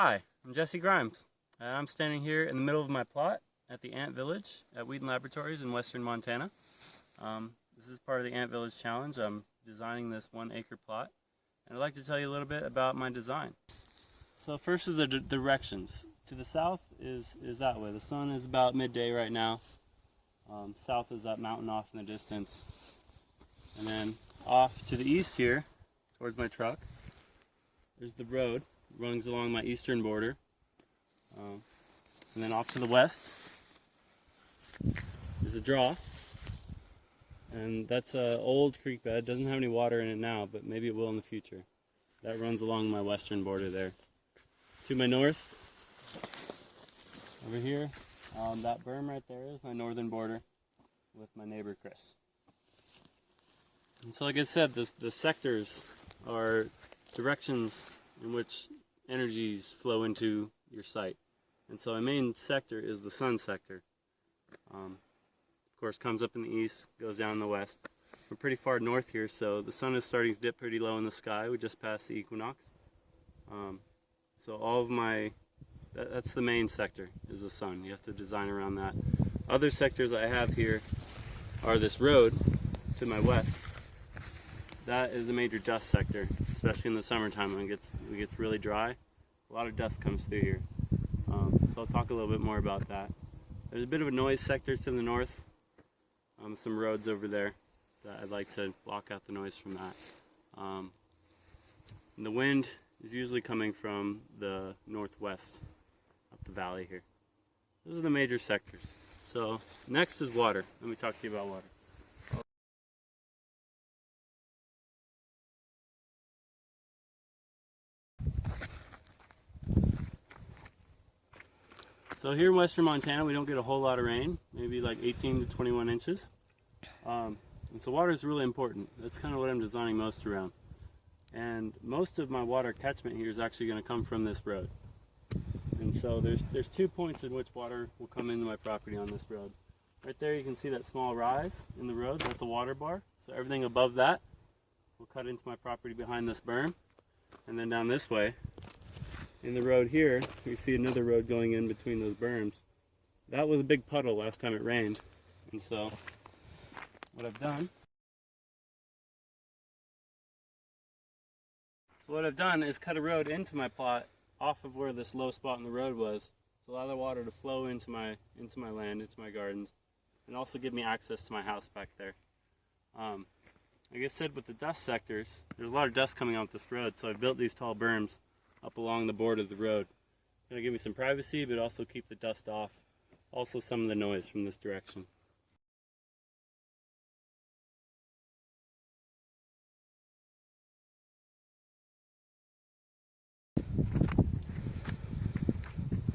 Hi, I'm Jesse Grimes, and I'm standing here in the middle of my plot at the Ant Village at Wheaton Laboratories in western Montana. This is part of the Ant Village Challenge. I'm designing this 1 acre plot, and I'd like to tell you a little bit about my design. So first are the directions. To the south is that way. The sun is about midday right now. South is that mountain off in the distance. And then off to the east here, towards my truck, there's the road. It runs along my eastern border. And then off to the west is a draw. And that's an old creek bed. Doesn't have any water in it now, but maybe it will in the future. That runs along my western border there. To my north, over here, that berm right there is my northern border with my neighbor Chris. And so like I said, the sectors are directions in which energies flow into your site. And so my main sector is the sun sector. Of course, comes up in the east, goes down in the west. We're pretty far north here, so the sun is starting to dip pretty low in the sky. We just passed the equinox. So all of that's the main sector, is the sun. You have to design around that. Other sectors I have here are this road to my west. That is a major dust sector, especially in the summertime when it gets really dry. A lot of dust comes through here. So I'll talk a little bit more about that. There's a bit of a noise sector to the north. Some roads over there that I'd like to block out the noise from that. And the wind is usually coming from the northwest up the valley here. Those are the major sectors. So next is water. Let me talk to you about water. So here in western Montana, we don't get a whole lot of rain, maybe like 18 to 21 inches. And so water is really important. That's kind of what I'm designing most around. And most of my water catchment here is actually going to come from this road. And so there's 2 points in which water will come into my property on this road. Right there you can see that small rise in the road. That's a water bar. So everything above that will cut into my property behind this berm. And then down this way, in the road here, you see another road going in between those berms. That was a big puddle last time it rained. And so what I've done is cut a road into my plot off of where this low spot in the road was, to allow the water to flow into my land, into my gardens, and also give me access to my house back there. Like I said, with the dust sectors, there's a lot of dust coming out this road, so I built these tall berms up along the board of the road. It's going to give me some privacy, but also keep the dust off. Also some of the noise from this direction.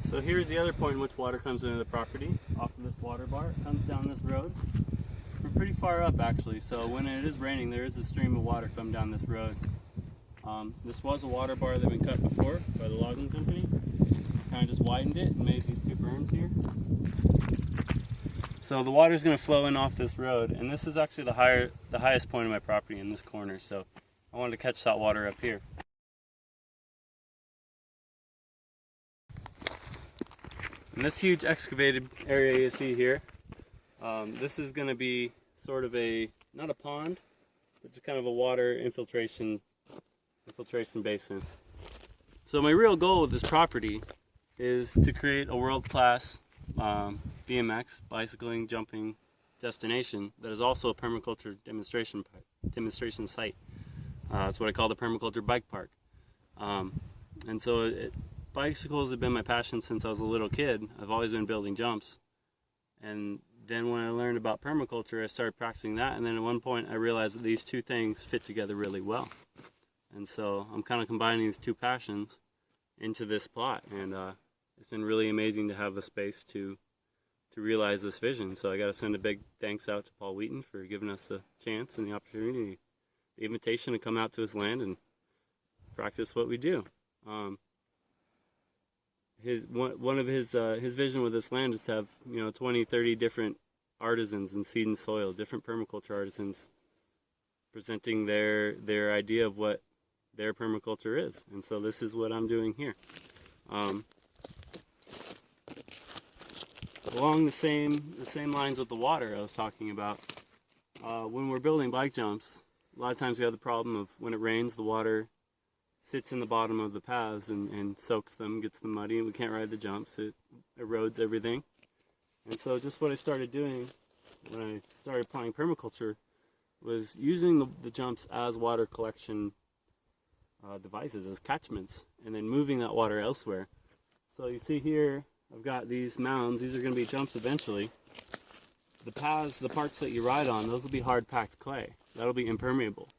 So here's the other point in which water comes into the property, off of this water bar. It comes down this road. We're pretty far up actually, so when it is raining, there is a stream of water coming down this road. This was a water bar that had been cut before by the logging company. Kind of just widened it and made these 2 berms here. So the water is going to flow in off this road, and this is actually the highest point of my property in this corner, so I wanted to catch that water up here. And this huge excavated area you see here, this is going to be sort of not a pond, but just kind of a water infiltration basin. So my real goal with this property is to create a world-class BMX, bicycling, jumping destination that is also a permaculture demonstration site. That's what I call the Permaculture Bike Park. And so bicycles have been my passion since I was a little kid. I've always been building jumps. And then when I learned about permaculture, I started practicing that. And then at one point I realized that these 2 things fit together really well. And so I'm kind of combining these 2 passions into this plot. And it's been really amazing to have the space to realize this vision. So I got to send a big thanks out to Paul Wheaton for giving us the chance and the opportunity, the invitation to come out to his land and practice what we do. One of his vision with this land is to have 20, 30 different artisans in seed and soil, different permaculture artisans presenting their idea of what their permaculture is. And so this is what I'm doing here. Along the same lines with the water I was talking about, when we're building bike jumps, a lot of times we have the problem of when it rains, the water sits in the bottom of the paths and soaks them, gets them muddy, and we can't ride the jumps. It erodes everything. And so just what I started doing when I started applying permaculture was using the jumps as water collection devices, as catchments, and then moving that water elsewhere. So you see here, I've got these mounds. These are going to be jumps eventually. The paths, the parts that you ride on, those will be hard-packed clay. That'll be impermeable.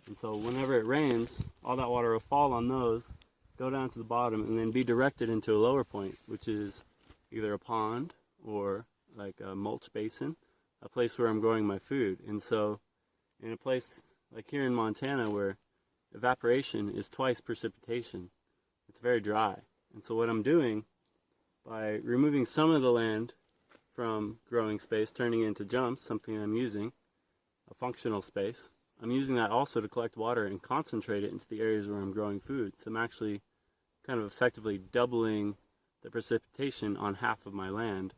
And so whenever it rains, all that water will fall on those, go down to the bottom, and then be directed into a lower point, which is either a pond or like a mulch basin, a place where I'm growing my food. And so in a place like here in Montana where evaporation is twice precipitation, it's very dry. And so what I'm doing, by removing some of the land from growing space, turning it into jumps, something I'm using, a functional space, I'm using that also to collect water and concentrate it into the areas where I'm growing food. So I'm actually kind of effectively doubling the precipitation on half of my land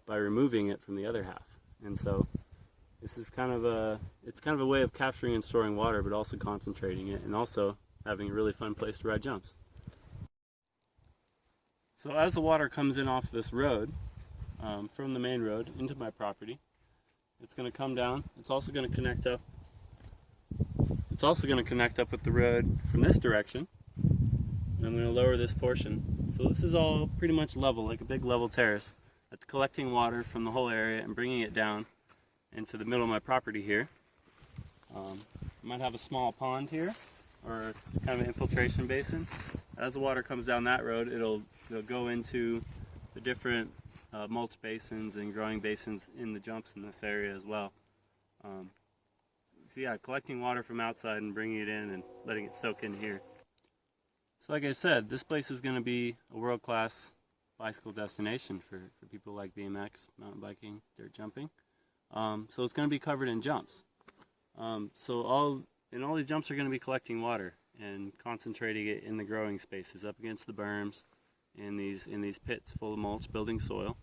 by removing it from the other half. And so this is kind of a way of capturing and storing water, but also concentrating it, and also having a really fun place to ride jumps. So as the water comes in off this road, from the main road into my property, it's going to come down. It's also going to connect up. It's also going to connect up with the road from this direction. And I'm going to lower this portion. So this is all pretty much level, like a big level terrace. That's collecting water from the whole area and bringing it down into the middle of my property here. I might have a small pond here, or kind of an infiltration basin. As the water comes down that road, it'll go into the different mulch basins and growing basins in the jumps in this area as well. So yeah, collecting water from outside and bringing it in and letting it soak in here. So like I said, this place is going to be a world-class bicycle destination for people like BMX, mountain biking, dirt jumping. So it's going to be covered in jumps. So all these jumps are going to be collecting water and concentrating it in the growing spaces up against the berms, in these pits full of mulch, building soil.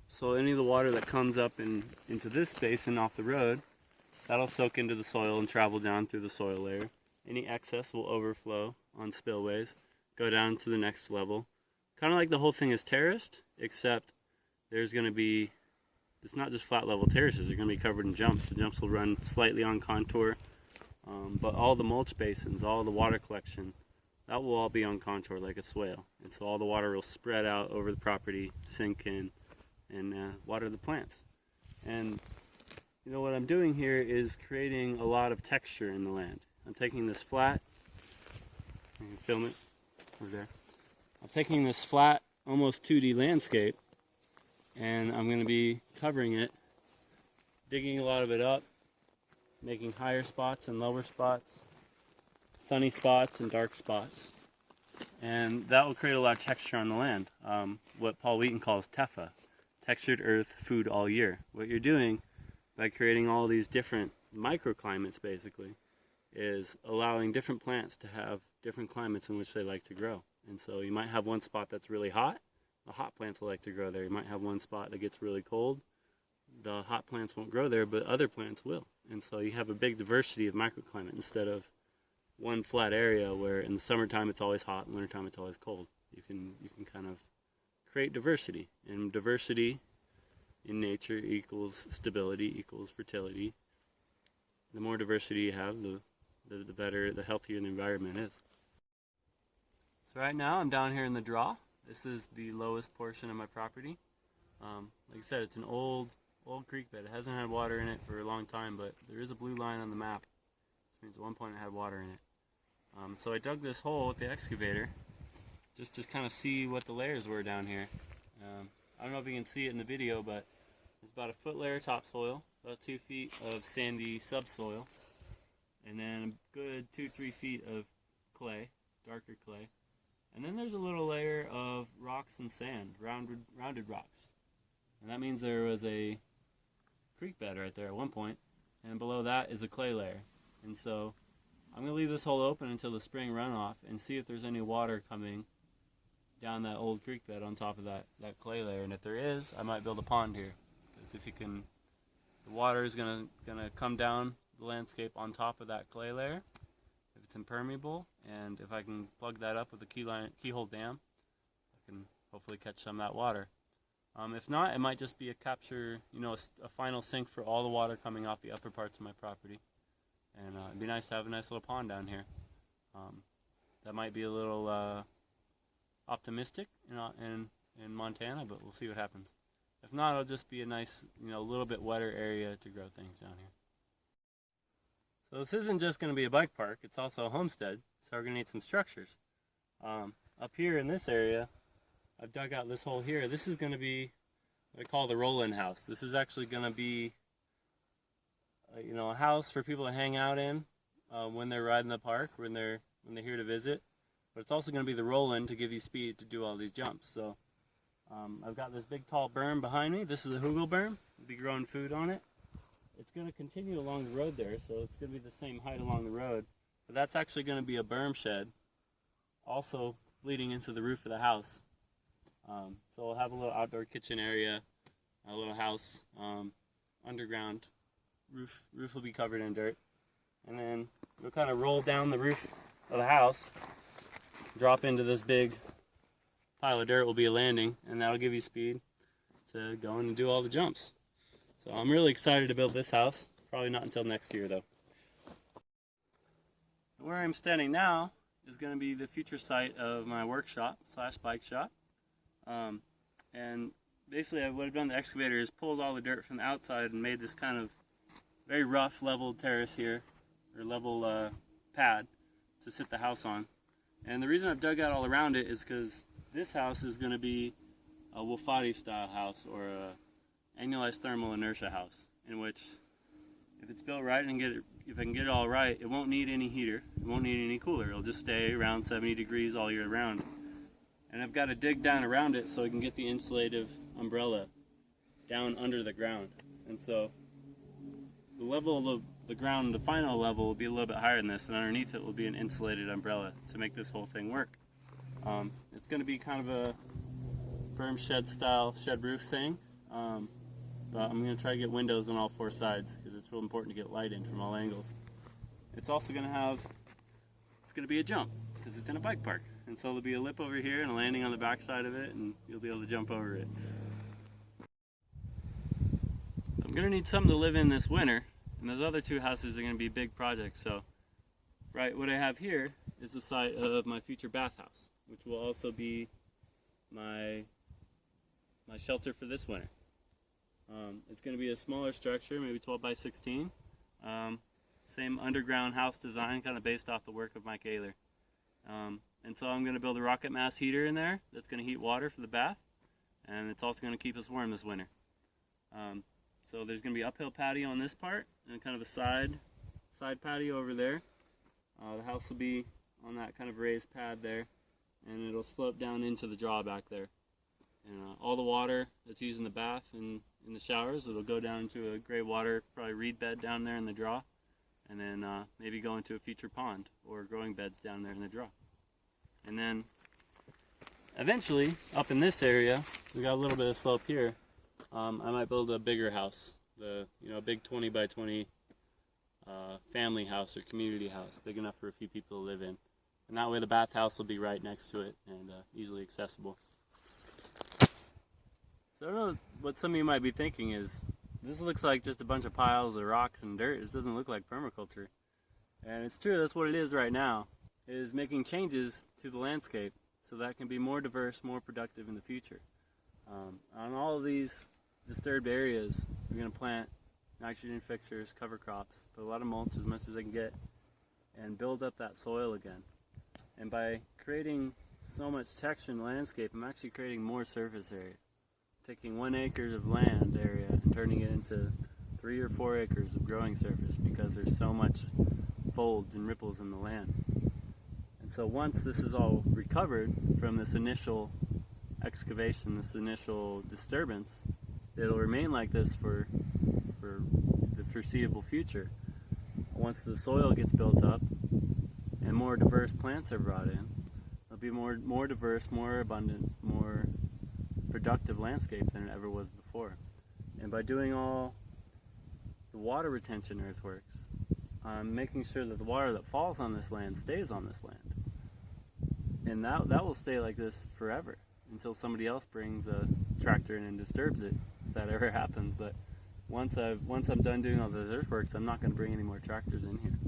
So any of the water that comes up into this basin off the road, that'll soak into the soil and travel down through the soil layer. Any excess will overflow on spillways, go down to the next level. Kind of like the whole thing is terraced, except there's going to be, it's not just flat level terraces, they're going to be covered in jumps. The jumps will run slightly on contour, but all the mulch basins, all the water collection, that will all be on contour like a swale. And so all the water will spread out over the property, sink in, and water the plants. And you know what I'm doing here is creating a lot of texture in the land. I'm taking this flat, you can film it over there. I'm taking this flat, almost 2D landscape, and I'm going to be covering it, digging a lot of it up, making higher spots and lower spots, sunny spots and dark spots. And that will create a lot of texture on the land, what Paul Wheaton calls TEFA, textured earth, food all year. What you're doing by creating all these different microclimates, basically, is allowing different plants to have different climates in which they like to grow. And so you might have one spot that's really hot. The hot plants will like to grow there. You might have one spot that gets really cold. The hot plants won't grow there, but other plants will. And so you have a big diversity of microclimate instead of one flat area where in the summertime it's always hot, in wintertime it's always cold. You can kind of create diversity. And diversity in nature equals stability, equals fertility. The more diversity you have, the better, the healthier the environment is. So right now I'm down here in the draw. This is the lowest portion of my property. Like I said, it's an old creek bed. It hasn't had water in it for a long time, but there is a blue line on the map, which means at one point it had water in it. So I dug this hole with the excavator just to kind of see what the layers were down here. I don't know if you can see it in the video, but it's about a foot layer topsoil, about 2 feet of sandy subsoil, and then a good 2-3 feet of clay, darker clay. And then there's a little layer of rocks and sand, rounded rocks. And that means there was a creek bed right there at one point, and below that is a clay layer. And so I'm going to leave this hole open until the spring runoff and see if there's any water coming down that old creek bed on top of that clay layer. And if there is, I might build a pond here, because if you can, the water is gonna come down the landscape on top of that clay layer if it's impermeable, and if I can plug that up with a keyhole dam, I can hopefully catch some of that water. If not, it might just be a capture, a final sink for all the water coming off the upper parts of my property. And it'd be nice to have a nice little pond down here. That might be a little optimistic in Montana, but we'll see what happens. If not, it'll just be a nice, a little bit wetter area to grow things down here. So this isn't just going to be a bike park, it's also a homestead, so we're going to need some structures. Up here in this area, I've dug out this hole here. This is going to be what I call the roll-in house. This is actually going to be a house for people to hang out in when they're riding the park, when they're here to visit. But it's also going to be the roll-in to give you speed to do all these jumps. So I've got this big tall berm behind me. This is a hugel berm. We'll be growing food on it. It's going to continue along the road there, so it's going to be the same height along the road. But that's actually going to be a berm shed, also leading into the roof of the house. So we'll have a little outdoor kitchen area, a little house, underground. Roof will be covered in dirt. And then we'll kind of roll down the roof of the house, drop into this big pile of dirt will be a landing, and that'll give you speed to go in and do all the jumps. So I'm really excited to build this house. Probably not until next year though. Where I'm standing now is going to be the future site of my workshop / bike shop. And basically what I've done with the excavator is pulled all the dirt from the outside and made this kind of very rough level terrace here, or level pad to sit the house on. And the reason I've dug out all around it is because this house is going to be a Wolfati style house, or a annualized thermal inertia house, in which if it's built right and if I can get it all right, it won't need any heater, it won't need any cooler, it'll just stay around 70 degrees all year round. And I've got to dig down around it so I can get the insulative umbrella down under the ground. And so the level of the ground, the final level, will be a little bit higher than this, and underneath it will be an insulated umbrella to make this whole thing work. It's going to be kind of a berm shed style shed roof thing, but I'm going to try to get windows on all 4 sides because it's real important to get light in from all angles. It's also going to be a jump because it's in a bike park, and so there'll be a lip over here and a landing on the back side of it, and you'll be able to jump over it. I'm going to need something to live in this winter, and those other 2 houses are going to be big projects. So what I have here is the site of my future bathhouse, which will also be my shelter for this winter. It's going to be a smaller structure, maybe 12 by 16. Same underground house design, kind of based off the work of Mike Ayler. And so I'm going to build a rocket mass heater in there that's going to heat water for the bath, and it's also going to keep us warm this winter. So there's going to be uphill patio on this part, and kind of a side patio over there. The house will be on that kind of raised pad there, and it'll slope down into the draw back there. And all the water that's used in the bath and in the showers, it'll go down into a gray water, probably reed bed down there in the draw, and then maybe go into a future pond or growing beds down there in the draw. And then eventually, up in this area, we got a little bit of slope here. I might build a bigger house, a big 20 by 20 family house or community house, big enough for a few people to live in. And that way the bathhouse will be right next to it and easily accessible. So I don't know what some of you might be thinking is, this looks like just a bunch of piles of rocks and dirt. This doesn't look like permaculture. And it's true, that's what it is right now, is making changes to the landscape so that it can be more diverse, more productive in the future. On all of these disturbed areas, we're going to plant nitrogen fixtures, cover crops, put a lot of mulch as much as I can get, and build up that soil again. And by creating so much texture in the landscape, I'm actually creating more surface area. Taking 1 acre of land area and turning it into 3 or 4 acres of growing surface because there's so much folds and ripples in the land. And so once this is all recovered from this initial excavation, this initial disturbance, it'll remain like this for the foreseeable future. Once the soil gets built up and more diverse plants are brought in, there'll be more diverse, more abundant, more productive landscape than it ever was before. And by doing all the water retention earthworks, I'm making sure that the water that falls on this land stays on this land. And that will stay like this forever until somebody else brings a tractor in and disturbs it, if that ever happens. But once I'm done doing all those earthworks, I'm not going to bring any more tractors in here.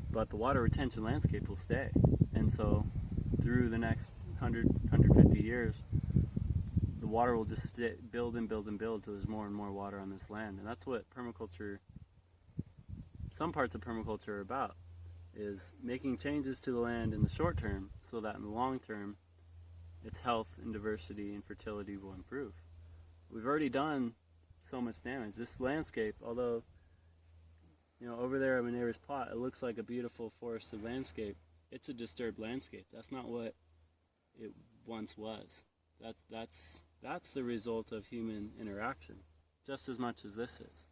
But the water retention landscape will stay. And so through the next 150 years, the water will just build and build and build till there's more and more water on this land. And that's what permaculture, some parts of permaculture are about, is making changes to the land in the short term so that in the long term its health and diversity and fertility will improve. We've already done so much damage. This landscape, although over there at my neighbor's plot, it looks like a beautiful forested landscape, it's a disturbed landscape. That's not what it once was. That's the result of human interaction, just as much as this is.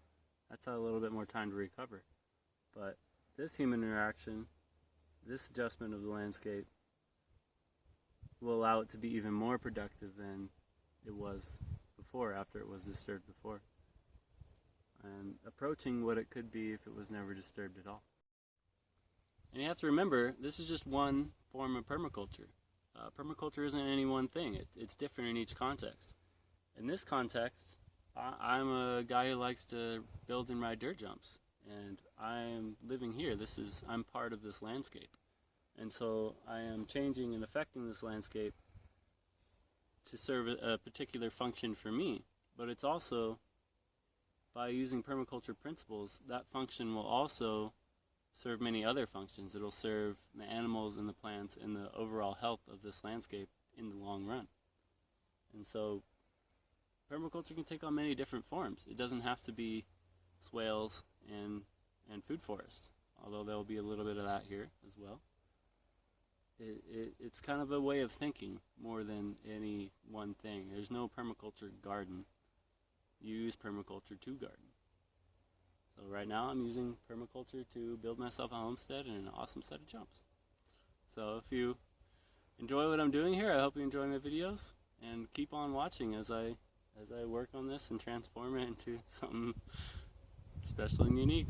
That's had a little bit more time to recover. But this human interaction, this adjustment of the landscape, will allow it to be even more productive than it was before, after it was disturbed before, and approaching what it could be if it was never disturbed at all. And you have to remember, this is just one form of permaculture. Permaculture isn't any one thing. It's different in each context. In this context, I'm a guy who likes to build and ride dirt jumps, and I am living here. I'm part of this landscape. And so I am changing and affecting this landscape to serve a particular function for me. But it's also, by using permaculture principles, that function will also serve many other functions. It'll serve the animals and the plants and the overall health of this landscape in the long run. And so permaculture can take on many different forms. It doesn't have to be swales and food forests, although there will be a little bit of that here as well. It's kind of a way of thinking more than any one thing. There's no permaculture garden. You use permaculture to garden. So right now I'm using permaculture to build myself a homestead and an awesome set of jumps. So if you enjoy what I'm doing here, I hope you enjoy my videos, and keep on watching as I work on this and transform it into something special and unique.